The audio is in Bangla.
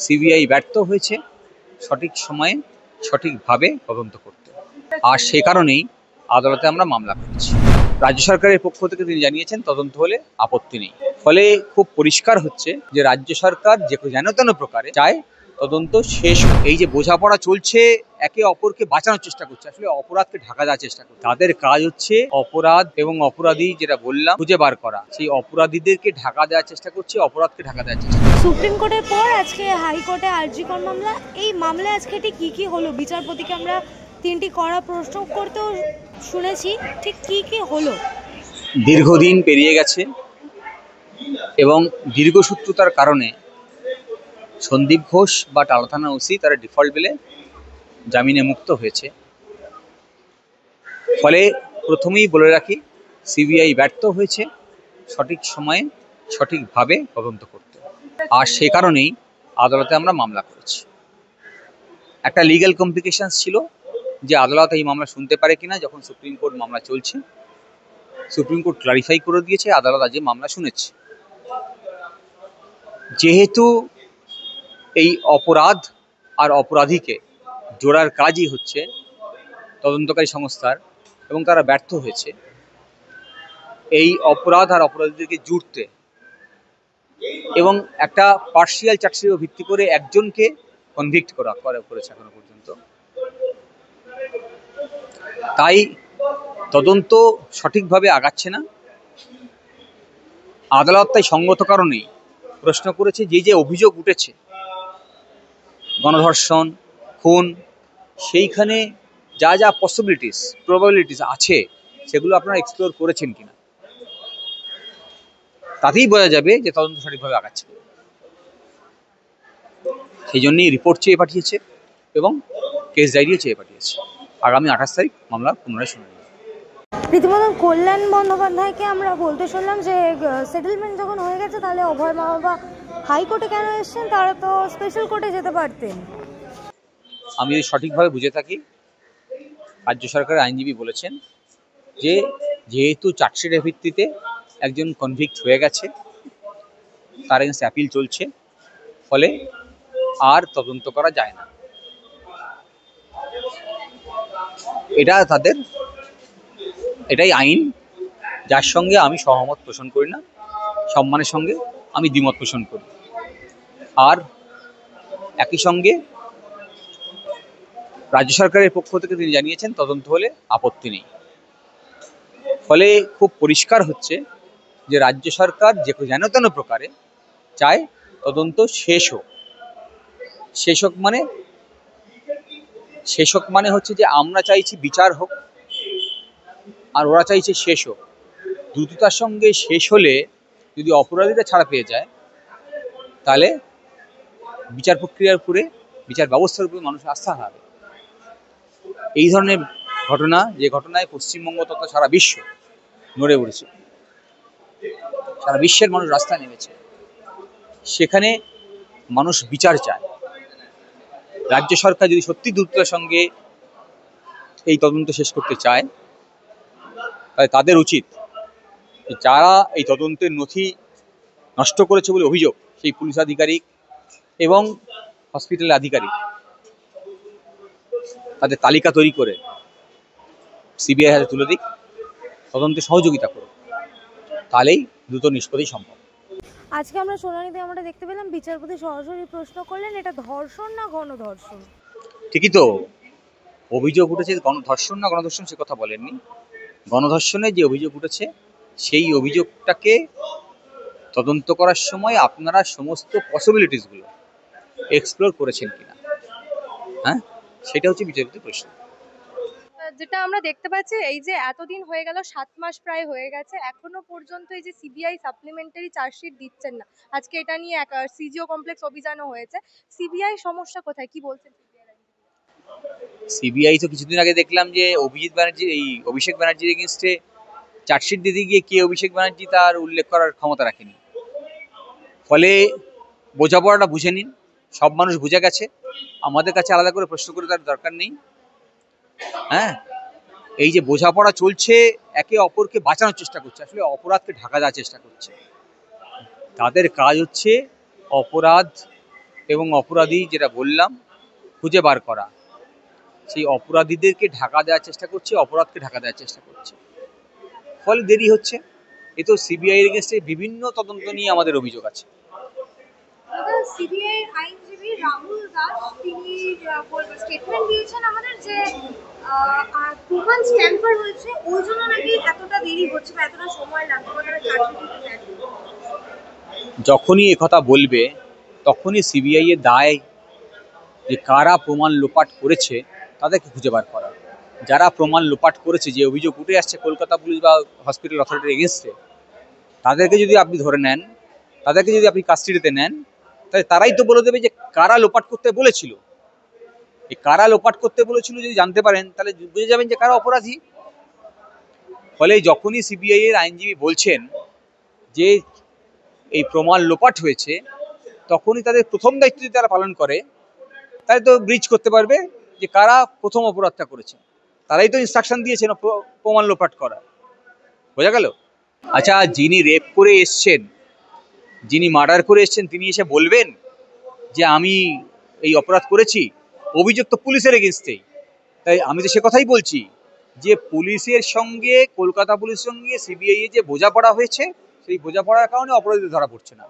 সিবিআই ব্যর্থ হয়েছে সঠিক সময়ে সঠিকভাবে তদন্ত করতে, আর সে কারণেই আদালতে আমরা মামলা করেছি। রাজ্য সরকারের পক্ষ থেকে তিনি জানিয়েছেন তদন্ত হলে আপত্তি নেই। ফলে খুব পরিষ্কার হচ্ছে যে রাজ্য সরকার যেন তেন প্রকারে চায় তদন্ত শেষ হোক। এই যে বোঝাপড়া চলছে, একে অপরকে বাঁচানোর চেষ্টা করছে, আসলে অপরাধকে ঢাকা দেওয়ার চেষ্টা করছে। তাদের কাজ হচ্ছে অপরাধ এবং অপরাধী, যেটা বললাম, খুঁজে বার করা। সেই অপরাধীদেরকে ঢাকা দেওয়ার চেষ্টা করছে, অপরাধকে ঢাকা দেওয়ার চেষ্টা করছে। সুপ্রিম কোর্টের পর আজকে হাইকোর্টে আরজি কর মামলা। এই মামলায় আজকে ঠিক কি হলো? বিচারপতিকে আমরা তিনটি কড়া প্রশ্ন করতেও শুনেছি, ঠিক কি হলো? দীর্ঘদিন পেরিয়ে গেছে এবং দীর্ঘসূত্রতার কারণে সন্দীপ ঘোষ বা টালা থানা ওসি তারা ডিফল্ট বেলে জামিনে মুক্ত হয়েছে। ফলে প্রথমেই বলে রাখি, সিবিআই ব্যর্থ হয়েছে সঠিক সময়ে সঠিকভাবে তদন্ত করতে, আর সে কারণেই আদালতে আমরা মামলা করেছি। একটা লিগ্যাল কমপ্লিকেশনস ছিল যে আদালত এই মামলা শুনতে পারে কিনা, যখন সুপ্রিম কোর্ট মামলা চলছে। সুপ্রিম কোর্ট ক্লারিফাই করে দিয়েছে, আদালত আজ মামলা শুনেছে। যেহেতু এই অপরাধ আর অপরাধীকে জোড়ার কাজই হচ্ছে তদন্তকারী সংস্থার, এবং তারা ব্যর্থ হয়েছে এই অপরাধ আর অপরাধীদেরকে জুড়তে, এবং একটা পার্সিয়াল চার্জশিটের ভিত্তি করে একজনকে কনভিক্ট করেছে এখনো পর্যন্ত। তাই তদন্ত সঠিকভাবে আগাচ্ছে না। আদালত তাই সঙ্গত কারণেই প্রশ্ন করেছে, যে অভিযোগ উঠেছে গণধর্ষণ, খুন, সেইখানে যা যা প্রবাবিলিটিস আছে সেগুলো আপনারা এক্সপ্লোর করেছেন কিনা। তাতেই বোঝা যাবে যে তদন্ত সঠিকভাবে আগাচ্ছে। সেই জন্যই রিপোর্ট চেয়ে পাঠিয়েছে এবং কেস ডায়েরিও চেয়ে পাঠিয়েছে। আগামী 28 তারিখ মামলা পুনরায় শুনানি। রীতিমতো কল্যাণ বন্দ্যোপাধ্যায়কে আমরা বলতে শুনলাম যে সেটেলমেন্ট যখন হয়ে গেছে তাহলে অভয় মা বাবা হাইকোর্টে কেন এসছেন? তারা তো স্পেশাল কোর্টে যেতে পারতেন। আমি যদি সঠিকভাবে বুঝে থাকি, রাজ্য সরকারের আইনজীবী বলেছেন যে যেহেতু চার্জশিটের ভিত্তিতে একজন কনভিক্ট হয়ে গেছে, তার এগেন্সে অ্যাপিল চলছে, ফলে আর তদন্ত করা যায় না। এটাই আইন, যার সঙ্গে আমি সহমত পোষণ করি না, সম্মানের সঙ্গে আমি দ্বিমত পোষণ করি। আর একই সঙ্গে রাজ্য সরকারের পক্ষ থেকে তিনি জানিয়েছেন তদন্ত হলে আপত্তি নেই। ফলে খুব পরিষ্কার হচ্ছে যে রাজ্য সরকার যেন তেন প্রকারে চায় তদন্ত শেষ হোক। শেষ হোক মানে হচ্ছে যে আমরা চাইছি বিচার হোক, আর ওরা চাইছে শেষ হোক। দ্রুততার সঙ্গে শেষ হলে যদি অপরাধীরা ছাড়া পেয়ে যায়, তাহলে বিচার প্রক্রিয়ার উপরে, বিচার ব্যবস্থার উপরে মানুষ আস্থা হারাবে। এই ধরনের ঘটনা, যে ঘটনায় পশ্চিমবঙ্গ তথা সারা বিশ্ব নড়ে উঠেছে, সারা বিশ্বের মানুষ রাস্তায় নেমেছে, সেখানে মানুষ বিচার চায়। রাজ্য সরকার যদি সত্যি দ্রুততার সঙ্গে এই তদন্ত শেষ করতে চায়, তাহলে তাদের উচিত যারা এই তদন্তের নথি নষ্ট করেছে বলে অভিযোগ, সেই পুলিশ আধিকারিক এবং হসপিটালের আধিকারিক, তাদের তালিকা তৈরি করে সিবিআই হাতে তুলে দিক, তদন্তে সহযোগিতা করুক, তাহলেই দ্রুত নিষ্পত্তি সম্ভব। আজকে আমরা শুনানিতে আমরা দেখতে পেলাম বিচারপতি সরাসরি প্রশ্ন করলেন, এটা ধর্ষণ না গণধর্ষণ? ঠিকই তো, অভিযোগ উঠেছে গণধর্ষণ না গণধর্ষণ সে কথা বলেননি। গণধর্ষণের যে অভিযোগ উঠেছে, সেই অভিযোগটাকে তদন্ত করার সময় আপনারা সমস্ত পসিবিলিটিসগুলো এক্সপ্লোর করেছেন কিনা, হ্যাঁ, সেটা হচ্ছে বিচারপতির প্রশ্ন। যেটা আমরা দেখতে পাচ্ছি, এই যে এতদিন হয়ে গেল, 7 মাস প্রায় হয়ে গেছে, এখনো পর্যন্ত এই যে সিবিআই সাপ্লিমেন্টারি চার্জশিট দিচ্ছেন না। আজকে এটা নিয়ে এক সিজিও কমপ্লেক্স অভিযানও হয়েছে। সিবিআই সমস্যা কোথায়, কি বলছেন? সিবিআই তো কিছুদিন আগে দেখলাম যে অভিষেক ব্যানার্জির এগেনস্টে চার্জশিট দিতে গিয়ে কে অভিষেক ব্যানার্জি তার উল্লেখ করার ক্ষমতা রাখেনি। ফলে বোঝাপড়াটা বুঝে নিন, সব মানুষ বুঝে গেছে, আমাদের কাছে আলাদা করে প্রশ্ন করে তার দরকার নেই। হ্যাঁ, এই যে বোঝাপড়া চলছে, একে অপরকে বাঁচানোর চেষ্টা করছে, আসলে অপরাধকে ঢাকা দেওয়ার চেষ্টা করছে। তাদের কাজ হচ্ছে অপরাধ এবং অপরাধী যেটা বললাম খুঁজে বার করা, সেই অপরাধীদেরকে ঢাকা দেওয়ার চেষ্টা করছে, অপরাধকে ঢাকা দেওয়ার চেষ্টা করছে, ফলে দেরি হচ্ছে। এ তো সিবিআই এর এগেনস্টে বিভিন্ন তদন্ত নিয়ে আমাদের অভিযোগ আছে। সিবিআই আইনজীবী রাহুল দাস তিনি স্টেটমেন্ট দিয়েছেন আমাদের যে প্রমাণ ট্যাম্পার হয়েছে, ওই জন্য নাকি এতটা দেরি হচ্ছে বা এতটা সময় লাগবে বা তারা চার্জশিট দেন। যখনই একথা বলবে তখনই সিবিআই এর দায় যে কারা প্রমাণ লোপাট করেছে তাদেরকে খুঁজে বার করা। যারা প্রমাণ লোপাট করেছে, যে অভিযোগ উঠে আসছে কলকাতা পুলিশ বা হসপিটাল অথরিটির এগেনস্টে, তাদেরকে যদি আপনি ধরে নেন, তাদেরকে যদি আপনি কাস্টডিতে নেন, তাহলে তারাই তো বলে দেবে যে কারা লোপাট করতে বলেছিল। এই কারা লোপাট করতে বলেছিল যদি জানতে পারেন, তাহলে বুঝে যাবেন যে কারা অপরাধী। ফলে যখনই সিবিআই এর আইনজীবী বলছেন যে এই প্রমাণ লোপাট হয়েছে, তখনই তাদের প্রথম দায়িত্ব যদি তারা পালন করে, তাহলে তো ব্রিজ করতে পারবে যে কারা প্রথম অপরাধটা করেছে। তারাই তো ইনস্ট্রাকশন দিয়েছেন প্রমাণ লোপাট করা। বোঝা গেল? আচ্ছা, যিনি রেপ করে এসছেন, যিনি মার্ডার করে এসছেন, তিনি এসে বলবেন যে আমি এই অপরাধ করেছি? অভিযোগ তো পুলিশের এগেনস্টেই। তাই আমি তো সে কথাই বলছি যে পুলিশের সঙ্গে, কলকাতা পুলিশের সঙ্গে সিবিআই এ যে বোঝাপড়া হয়েছে, সেই বোঝাপড়ার কারণে অপরাধীদের ধরা পড়ছে না।